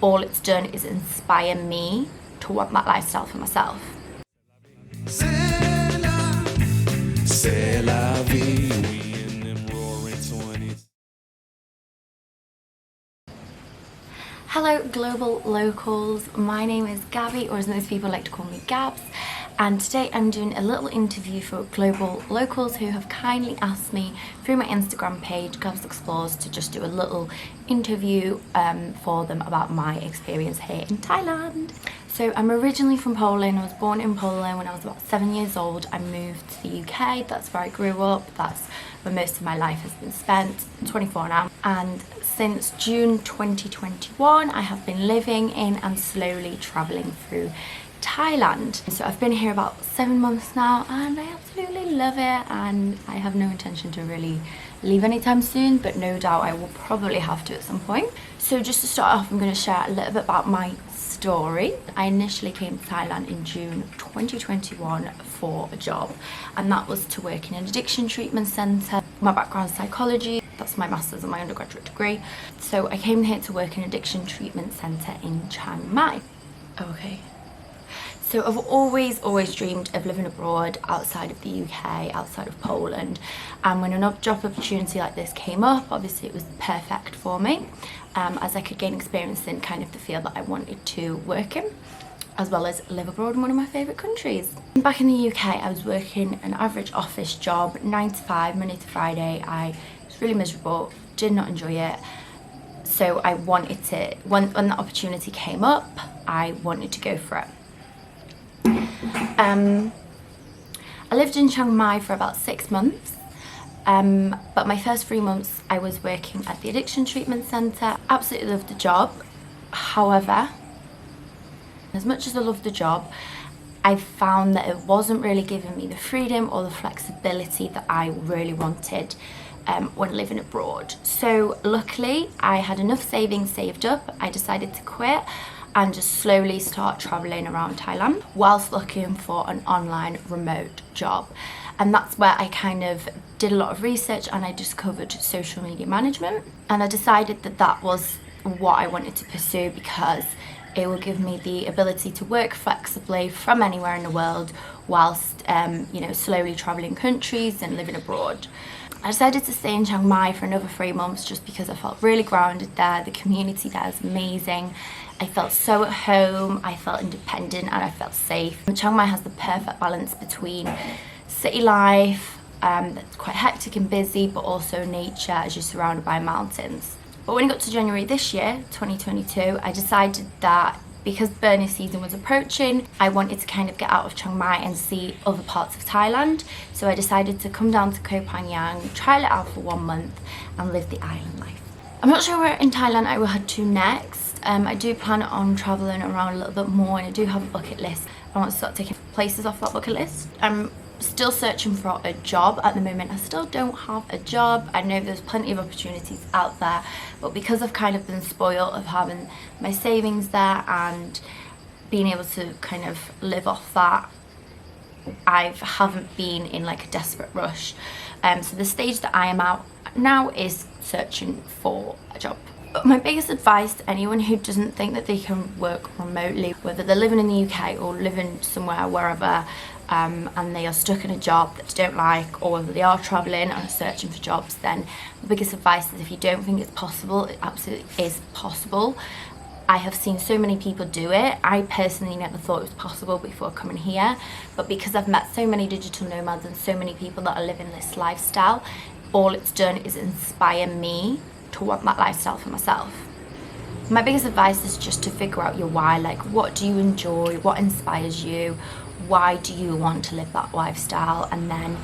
all it's done is inspire me to want that lifestyle for myself. Hello global locals, my name is Gabi, or as most people like to call me Gabs, and today I'm doing a little interview for global locals who have kindly asked me through my Instagram page, Gabs Explores, to just do a little interview for them about my experience here in Thailand. So I'm originally from Poland. I was born in Poland when I was about 7 years old. I moved to the UK, that's where I grew up, that's where most of my life has been spent. I'm 24 now, and since June 2021 I have been living in and slowly travelling through Thailand. So I've been here about 7 months now and I absolutely love it, and I have no intention to really leave anytime soon, but no doubt I will probably have to at some point. So just to start off, I'm going to share a little bit about my story. I initially came to Thailand in June 2021 for a job, and that was to work in an addiction treatment centre. My background is psychology, that's my master's and my undergraduate degree. So I came here to work in an addiction treatment centre in Chiang Mai. Okay. So I've always dreamed of living abroad outside of the UK, outside of Poland, and when a job opportunity like this came up, obviously it was perfect for me, as I could gain experience in kind of the field that I wanted to work in, as well as live abroad in one of my favourite countries. Back in the UK, I was working an average office job, 9 to 5, Monday to Friday. I was really miserable, did not enjoy it. So I wanted to, when the opportunity came up, I wanted to go for it. I lived in Chiang Mai for about 6 months, but my first 3 months I was working at the addiction treatment centre. Absolutely loved the job. However, as much as I loved the job, I found that it wasn't really giving me the freedom or the flexibility that I really wanted when living abroad. So luckily I had enough savings saved up. I decided to quit and just slowly start traveling around Thailand whilst looking for an online remote job. And that's where I kind of did a lot of research and I discovered social media management, and I decided that that was what I wanted to pursue because it will give me the ability to work flexibly from anywhere in the world whilst slowly traveling countries and living abroad. I decided to stay in Chiang Mai for another 3 months just because I felt really grounded there. The community there is amazing. I felt so at home, I felt independent and I felt safe. And Chiang Mai has the perfect balance between city life, that's quite hectic and busy, but also nature as you're surrounded by mountains. But when it got to January this year, 2022, I decided that because burning season was approaching, I wanted to kind of get out of Chiang Mai and see other parts of Thailand. So I decided to come down to Koh Phangan, trial it out for 1 month and live the island life. I'm not sure where in Thailand I will head to next. I do plan on travelling around a little bit more, and I do have a bucket list. I want to start taking places off that bucket list. I'm still searching for a job at the moment. I still don't have a job. I know there's plenty of opportunities out there, but because I've kind of been spoiled of having my savings there and being able to kind of live off that, I haven't been in like a desperate rush. So the stage that I am at now is searching for a job. But my biggest advice to anyone who doesn't think that they can work remotely, whether they're living in the UK or living somewhere, wherever, and they are stuck in a job that they don't like, or whether they are travelling and searching for jobs, then the biggest advice is if you don't think it's possible, it absolutely is possible. I have seen so many people do it. I personally never thought it was possible before coming here, but because I've met so many digital nomads and so many people that are living this lifestyle, all it's done is inspire me to want that lifestyle for myself. My biggest advice is just to figure out your why, like what do you enjoy, what inspires you, why do you want to live that lifestyle, and then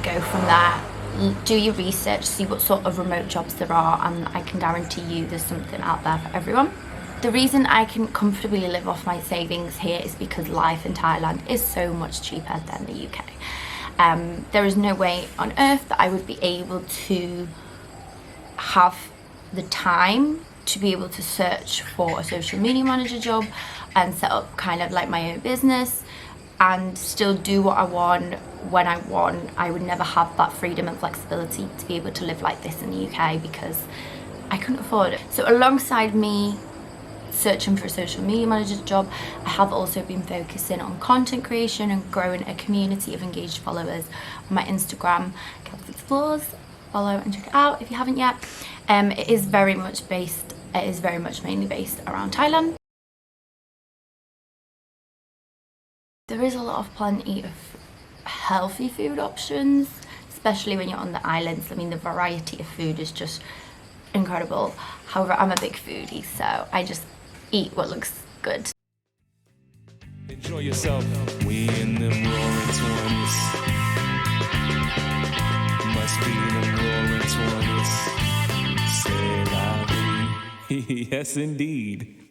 go from there. Do your research, see what sort of remote jobs there are, and I can guarantee you there's something out there for everyone. The reason I can comfortably live off my savings here is because life in Thailand is so much cheaper than the UK. There is no way on earth that I would be able to have the time to be able to search for a social media manager job and set up kind of like my own business and still do what I want when I want. I would never have that freedom and flexibility to be able to live like this in the UK because I couldn't afford it. So alongside me searching for a social media manager's job, I have also been focusing on content creation and growing a community of engaged followers on my Instagram, Gabi Explores. Follow and check it out if you haven't yet. It is very much mainly based around Thailand. There is a lot of plenty of healthy food options, especially when you're on the islands. I mean, the variety of food is just incredible. However, I'm a big foodie, so I just eat what looks good. Enjoy yourself. We in them roaring 20s. Must be them roaring 20s. Say la vie. Yes, indeed.